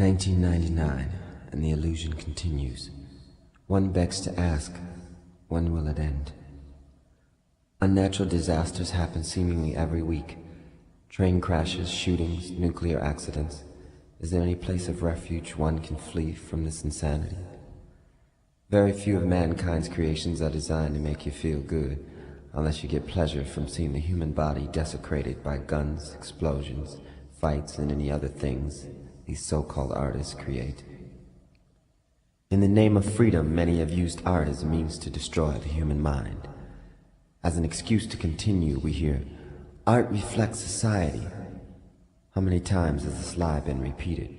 1999, and the illusion continues. One begs to ask, when will it end? Unnatural disasters happen seemingly every week. Train crashes, shootings, nuclear accidents. Is there any place of refuge one can flee from this insanity? Very few of mankind's creations are designed to make you feel good, unless you get pleasure from seeing the human body desecrated by guns, explosions, fights, and any other things these so-called artists create. In the name of freedom, many have used art as a means to destroy the human mind. As an excuse to continue, we hear, art reflects society. How many times has this lie been repeated?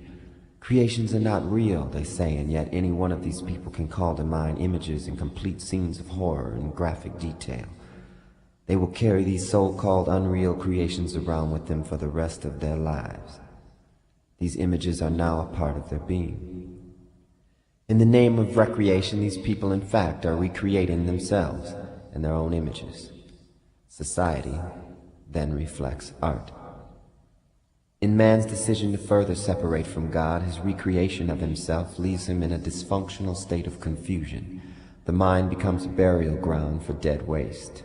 Creations are not real, they say, and yet any one of these people can call to mind images and complete scenes of horror and graphic detail. They will carry these so-called unreal creations around with them for the rest of their lives. These images are now a part of their being. In the name of recreation, these people in fact are recreating themselves and their own images. Society then reflects art. In man's decision to further separate from God, his recreation of himself leaves him in a dysfunctional state of confusion. The mind becomes a burial ground for dead waste.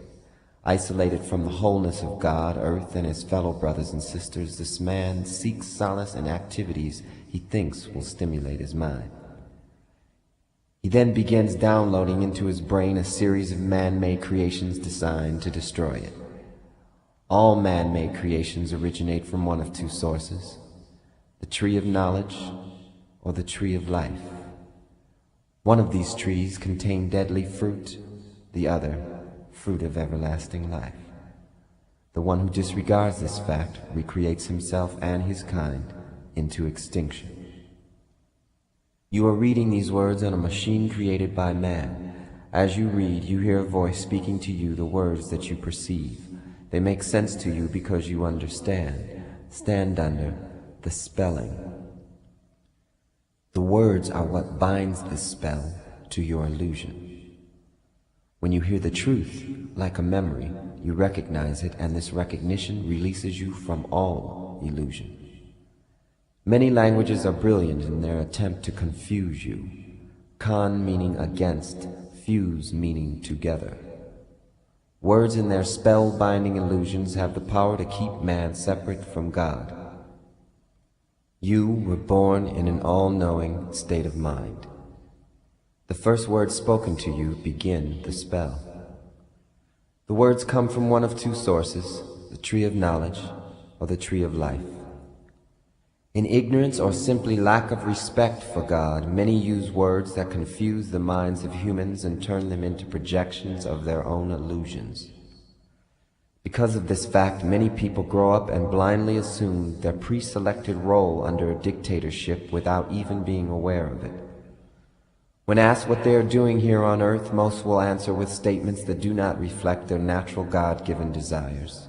Isolated from the wholeness of God, earth, and his fellow brothers and sisters, this man seeks solace in activities he thinks will stimulate his mind. He then begins downloading into his brain a series of man-made creations designed to destroy it. All man-made creations originate from one of two sources, the tree of knowledge or the tree of life. One of these trees contains deadly fruit, the other, fruit of everlasting life. The one who disregards this fact recreates himself and his kind into extinction. You are reading these words on a machine created by man. As you read, you hear a voice speaking to you the words that you perceive. They make sense to you because you understand. Stand under the spelling. The words are what binds the spell to your illusion. When you hear the truth, like a memory, you recognize it, and this recognition releases you from all illusion. Many languages are brilliant in their attempt to confuse you. Con meaning against, fuse meaning together. Words in their spell-binding illusions have the power to keep man separate from God. You were born in an all-knowing state of mind. The first words spoken to you begin the spell. The words come from one of two sources, the tree of knowledge or the tree of life. In ignorance or simply lack of respect for God, many use words that confuse the minds of humans and turn them into projections of their own illusions. Because of this fact, many people grow up and blindly assume their pre-selected role under a dictatorship without even being aware of it. When asked what they are doing here on earth, most will answer with statements that do not reflect their natural God-given desires.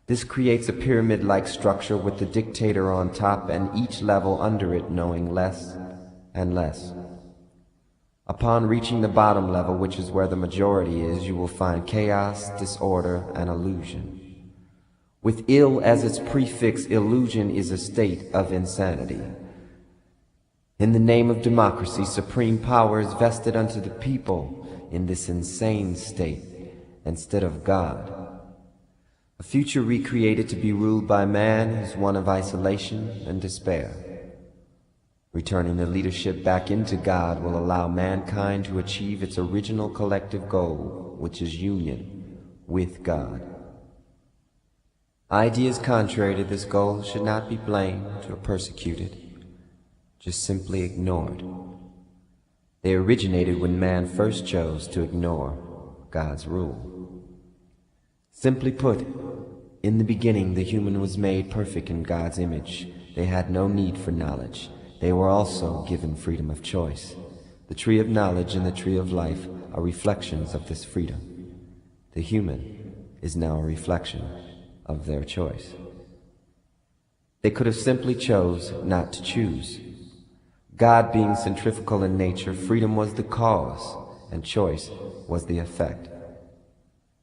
This creates a pyramid-like structure with the dictator on top and each level under it knowing less and less. Upon reaching the bottom level, which is where the majority is, you will find chaos, disorder, and illusion. With ill as its prefix, illusion is a state of insanity. In the name of democracy, supreme power is vested unto the people in this insane state instead of God. A future recreated to be ruled by man is one of isolation and despair. Returning the leadership back into God will allow mankind to achieve its original collective goal, which is union with God. Ideas contrary to this goal should not be blamed or persecuted, just simply ignored. They originated when man first chose to ignore God's rule. Simply put, in the beginning the human was made perfect in God's image. They had no need for knowledge. They were also given freedom of choice. The tree of knowledge and the tree of life are reflections of this freedom. The human is now a reflection of their choice. They could have simply chose not to choose. God being centrifugal in nature, freedom was the cause, and choice was the effect.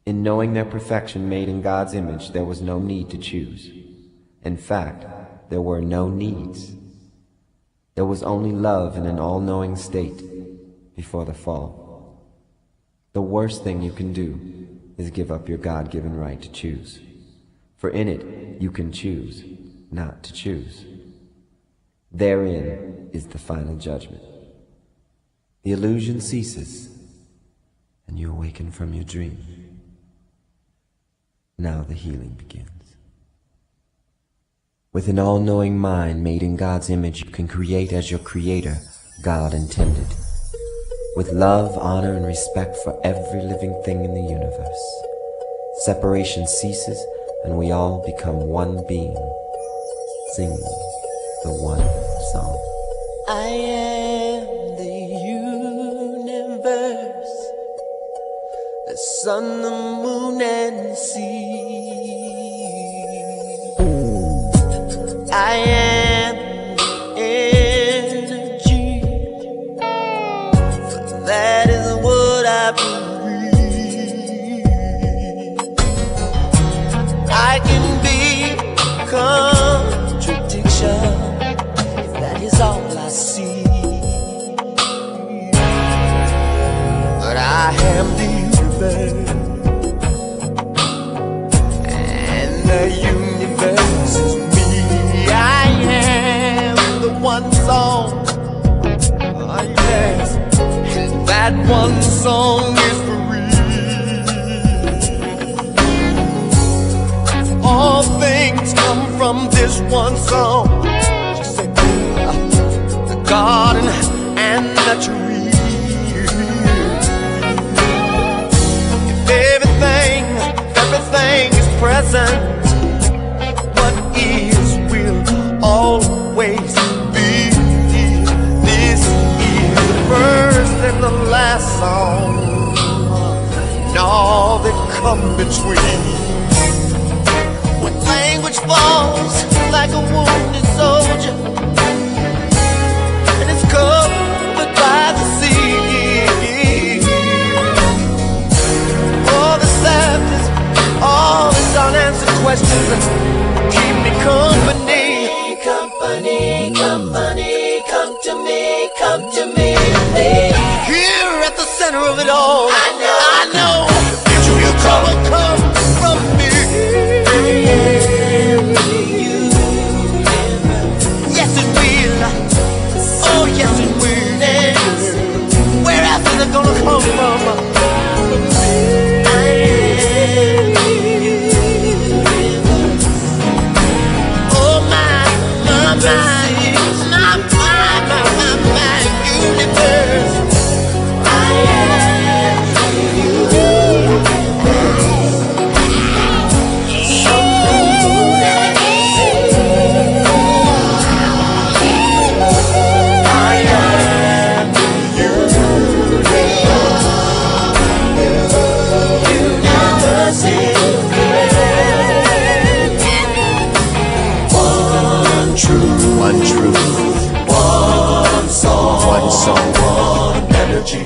In knowing their perfection made in God's image, there was no need to choose. In fact, there were no needs. There was only love in an all-knowing state before the fall. The worst thing you can do is give up your God-given right to choose. For in it you can choose not to choose. Therein is the final judgment. The illusion ceases, and you awaken from your dream. Now the healing begins. With an all-knowing mind made in God's image, you can create as your creator, God intended. With love, honor, and respect for every living thing in the universe. Separation ceases, and we all become one being, singing the one song. I am the universe, the sun, the moon, and the sea. I am the energy, for that is what I believe. I can be contradiction, if that is all I see. But I am the universe, and the universe is me. I am the one song, oh yes, and that one song is free. All things come from this one song. She said, the garden and the tree. If everything is present, what is will always be. This is the first and the last song, and all that come between. When language falls like a wounded soldier, and it's covered by the sea. All the sadness, all these unanswered questions keep me company. Company, company, come to me, come to me. Here at the center of it all, I know the future will come from me. Yes it will, oh yes it will. Where else is it gonna come from? Oh my universe. I am you. One truth, one song, one energy.